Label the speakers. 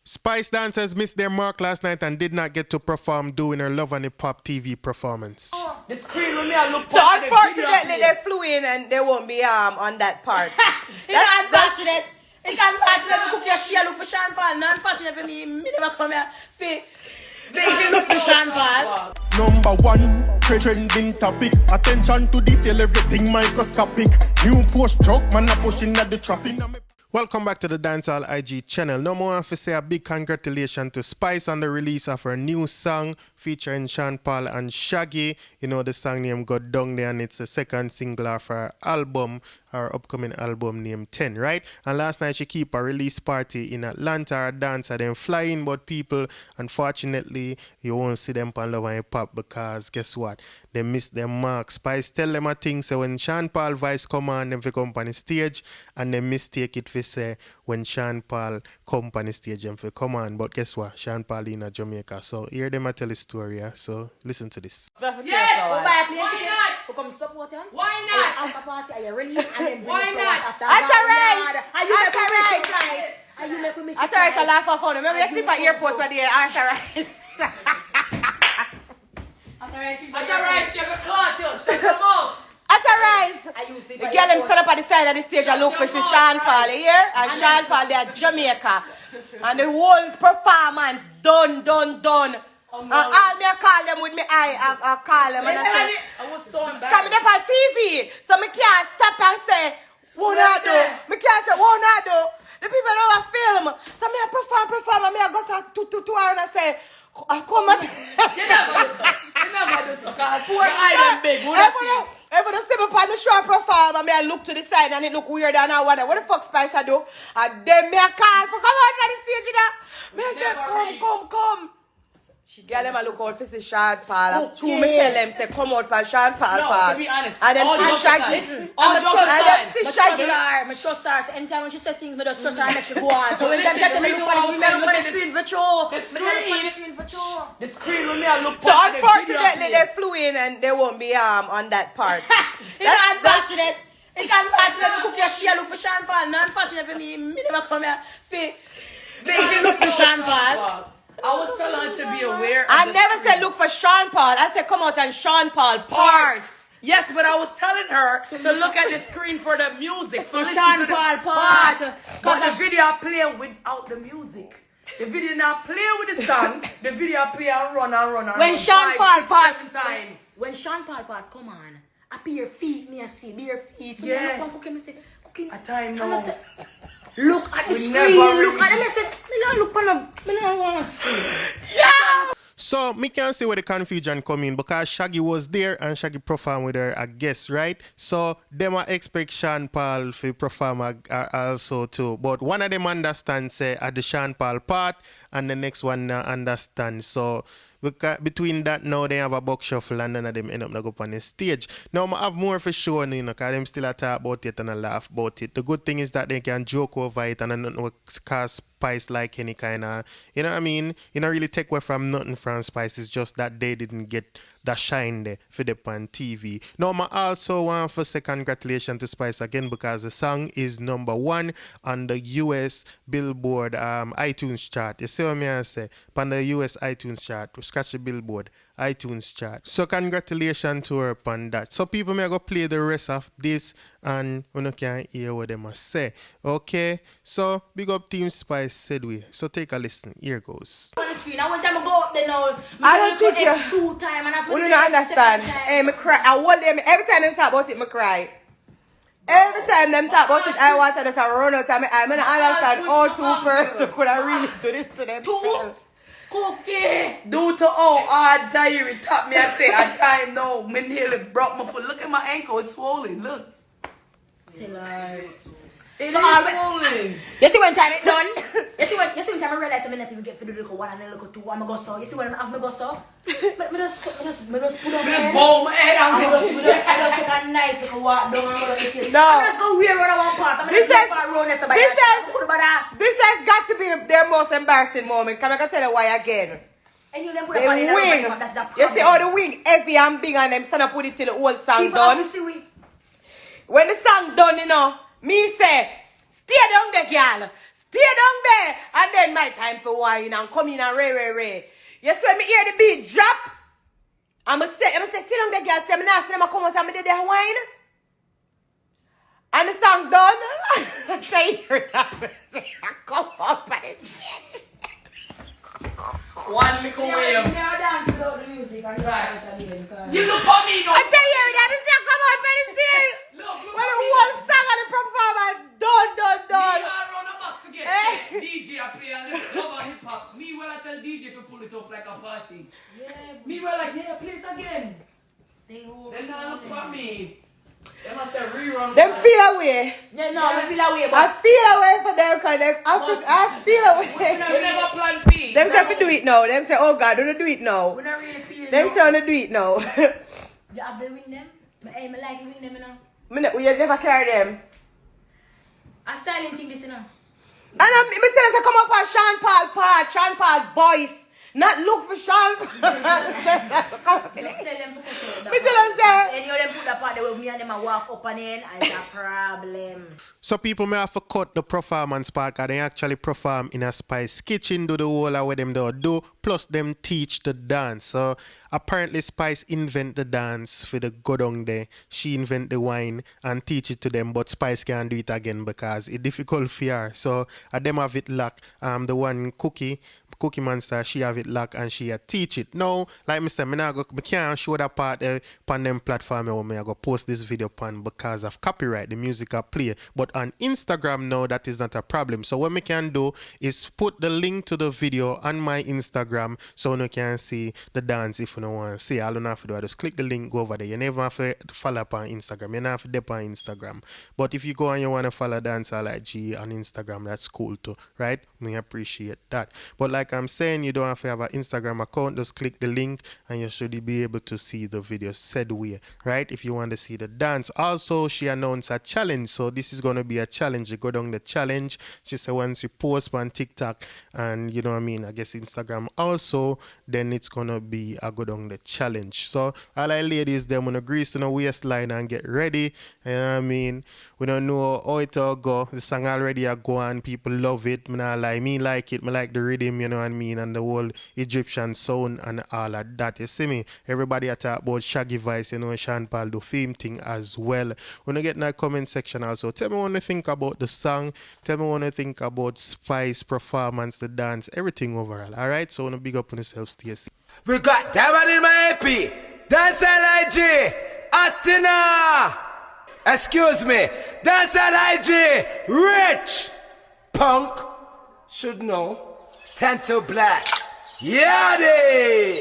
Speaker 1: Spice dancers missed their mark last night and did not get to perform doing her Love and Hip Hop TV performance.
Speaker 2: The screen with me, I look.
Speaker 3: So unfortunately, they flew in and they won't be on that part.
Speaker 4: That's unfortunate. It's unfortunate. Cook your share look for Sean Paul. Not unfortunate for me. Me never come here. Baby, look for Sean Paul.
Speaker 5: Number one, trending topic. Attention to detail, everything microscopic. New post truck, man, a pushing at the traffic.
Speaker 1: Welcome back to the Dancehall IG channel. No more to say a big congratulations to Spice on the release of her new song featuring Sean Paul and Shaggy. You know the song name Got Down There, and it's the second single of her album, her upcoming album named 10, right? And last night she keep a release party in Atlanta, her dancer, then flying, but people, unfortunately, you won't see them on Love and Hip Hop because guess what? They missed their mark. Spice tell them a thing, so when Sean Paul voice come on, them fi come on the stage, and they mistake it for say when Sean Paul come on the stage, them fi come on. But guess what? Sean Paul in Jamaica. So hear them a tell a story, yeah? So listen to this.
Speaker 4: Yes! Why not? Come support him. Why not? After party, are you release and then bring the flowers after? Are you make me
Speaker 3: After I laugh off on them. Remember you sleep at airport where they after rice.
Speaker 4: After rice, you have a clot, you. Shut them up.
Speaker 3: After rice. The girl them stand up at the side of the stage and look for Sean Paul here. And Sean Paul, they are Jamaica. And the whole performance done. And all me I call them with me eye, I call them and I say,
Speaker 2: I was so embarrassed.
Speaker 3: coming up on TV, so me can't stop and say, what I do? Me can't say, what I do? The people know I film. So me I perform, and me I go to her and I say, come on.
Speaker 2: You never do so, because poor eye them big.
Speaker 3: Everybody see me on the show perform, and me I look to the side and it look weird and I wonder, what the fuck Spice I do? And then me I call for come out on the stage, you know? Me I say, come. Girl, them a look out for see Sean Paul. True, me tell them, say, come out for Sean Paul.
Speaker 2: No, to be honest,
Speaker 3: and then
Speaker 2: all
Speaker 3: see Shaggy.
Speaker 2: Listen, all
Speaker 4: I trust her. Anytime when she says things, me just trust her and make she go on. So when them get the little party, me look on the screen for sure.
Speaker 2: The screen with me, I look.
Speaker 3: So unfortunately, they flew in and they won't be on that part.
Speaker 4: That's unfortunate. It's unfortunate. Cook your share look for Sean Paul. Not unfortunate for me. Me never come here. Baby, look for Sean Paul.
Speaker 2: I was telling her to be aware of
Speaker 3: I never said look for Sean Paul. I said come out and Sean Paul parts.
Speaker 2: Yes, but I was telling her to look at the screen for the music.
Speaker 4: For Sean Paul part.
Speaker 2: Because the video play without the music. The video not play with the song. The video play and run.
Speaker 4: When Sean Paul part.
Speaker 2: Time.
Speaker 4: When Sean Paul part, come on. I be your feet, me I see. Be your feet. So
Speaker 2: yeah.
Speaker 4: Look, cooking, me say, cooking.
Speaker 2: A time now.
Speaker 4: Look at the screen. Look at it. I said, me not look on the. Me not want to screen.
Speaker 3: Yeah.
Speaker 1: So, me can't see where the confusion come in because Shaggy was there and Shaggy performed with her, I guess, right? So, them I expect Sean Paul to perform also too. But one of them understand, say, at the Sean Paul part and the next one understand. So, between that now, they have a buck shuffle and none of them end up not go up on the stage. Now, I have more for sure, you know, because them still talk about it and I laugh about it. The good thing is that they can joke over it and I don't know cause Spice like any kind of, you know what I mean? You don't really take away from nothing from Spice. It's just that they didn't get that shine there for them on TV. Now, I also want to say congratulations to Spice again because the song is #1 on the US Billboard iTunes chart. You see what I say? On the US iTunes chart. Scratch the Billboard iTunes chart. So congratulations to her upon that. So people may go play the rest of this and you can hear what they must say. Okay? So big up Team Spice said we. So take a listen. Here goes.
Speaker 4: On the screen. I want them to go up there now.
Speaker 3: I don't think you
Speaker 4: X2 time and
Speaker 3: we don't understand. Hey, me cry. I want them every time they talk about it, me cry. Every time them talk about it, I want to just run out of me. I don't understand how two persons could have really do this to themselves.
Speaker 4: Cookie!
Speaker 2: Due to all hard diary taught me, I say, at time no, me nearly broke my foot. Look at my ankle, it's swollen. Look. It's swollen.
Speaker 4: You see when time it done? You see when time I realize I'm not even get for the little one and the little two. I'm gonna go so. You see when I have to go so? But me just put on my head.
Speaker 2: Bow my head and
Speaker 4: I just take a nice little walk down and go to the
Speaker 3: No.
Speaker 4: I'm just go wear on one part.
Speaker 3: This has got to be their most embarrassing moment. Can I tell you why again?
Speaker 4: And you them
Speaker 3: the wing. You see how the wing heavy and big and them stand up with it till the whole song done. When the song done, you know, me say, stay down there, girl. stay down there. And then my time for wine and come in and ray. Yes, when me hear the beat drop, I'm going to stay still on the girls. I'm not say, I'm come out and me there wine. And the song done. Say, hear that. Come up and it's
Speaker 2: one little way of...
Speaker 4: dance without the music and dance again.
Speaker 2: You look for me, no.
Speaker 3: I tell you that. I say, come on, man, still.
Speaker 2: Look
Speaker 3: When the whole song and the performance done.
Speaker 2: Me all round the back forget. DJ I play and love and hip hop. Me well I tell DJ to pull it up like a party.
Speaker 4: Yeah.
Speaker 2: Me well like, yeah, play it again.
Speaker 4: They hold
Speaker 2: Then now look for me. They must have rerun.
Speaker 3: Them feel away.
Speaker 4: Yeah, no, I feel away,
Speaker 3: I
Speaker 4: but
Speaker 3: feel away for them because I feel away.
Speaker 2: We never plan B.
Speaker 3: Them say to do it now. Them say, oh God, don't do it now.
Speaker 4: we don't really feel
Speaker 3: Them
Speaker 4: it.
Speaker 3: say, don't do it now.
Speaker 4: You have to win them. I like to win them, you know.
Speaker 3: We never carry them.
Speaker 4: I styling thing this, you know.
Speaker 3: And me tell us to come up on Sean Paul part, Sean Paul's voice. Not look for Sean.
Speaker 4: Just tell them to put it.
Speaker 3: Me tell them say.
Speaker 4: Any of them put that part there with me and them and walk up and in, it's a problem.
Speaker 1: So people may have to cut the performance part because they actually perform in a Spice kitchen, do the whole of what them do, plus them teach the dance. So apparently Spice invent the dance for the go down there. She invent the wine and teach it to them, but Spice can't do it again because it's difficult for her. So them have it locked. The one Cookie Monster, she have it locked and she teach it. Now, like I said, I can't show that part on them platform where I go post this video on because of copyright, the music I play. But on Instagram now, that is not a problem. So what we can do is put the link to the video on my Instagram so you can see the dance if you don't want to see. All you have to do is just click the link, go over there. You never have to follow up on Instagram. You never have to dip on Instagram. But if you go and you want to follow Dancehall like G on Instagram, that's cool too, right? We appreciate that. But like I'm saying, you don't have to have an Instagram account. Just click the link and you should be able to see the video said way, right? If you want to see the dance. Also, she announced a challenge. So this is going to be a challenge. You go down the challenge. She said once you post on TikTok and you know what I mean, I guess Instagram also, then it's going to be a go down the challenge. So all our ladies, them want to grease on the waistline and get ready. You know what I mean? We don't know how it'll go. The song already a go on. People love it. Me not lie. Me like it. Me like the rhythm, you know what I mean? And the whole Egyptian sound and all of that. You see me? Everybody a talk about Shaggy Vice, you know, Sean Paul do theme thing as well. When you get in the comment section also, tell me what you think about the song. Tell me what you think about Spice performance, the dance, everything overall. Alright? So I want to big up on yourself, Stacey.
Speaker 6: We got that one in my EP. Dancehall IG. Atina. Excuse me. Dancehall IG. Rich. Punk. Should know. Tento Blacks. Yadi.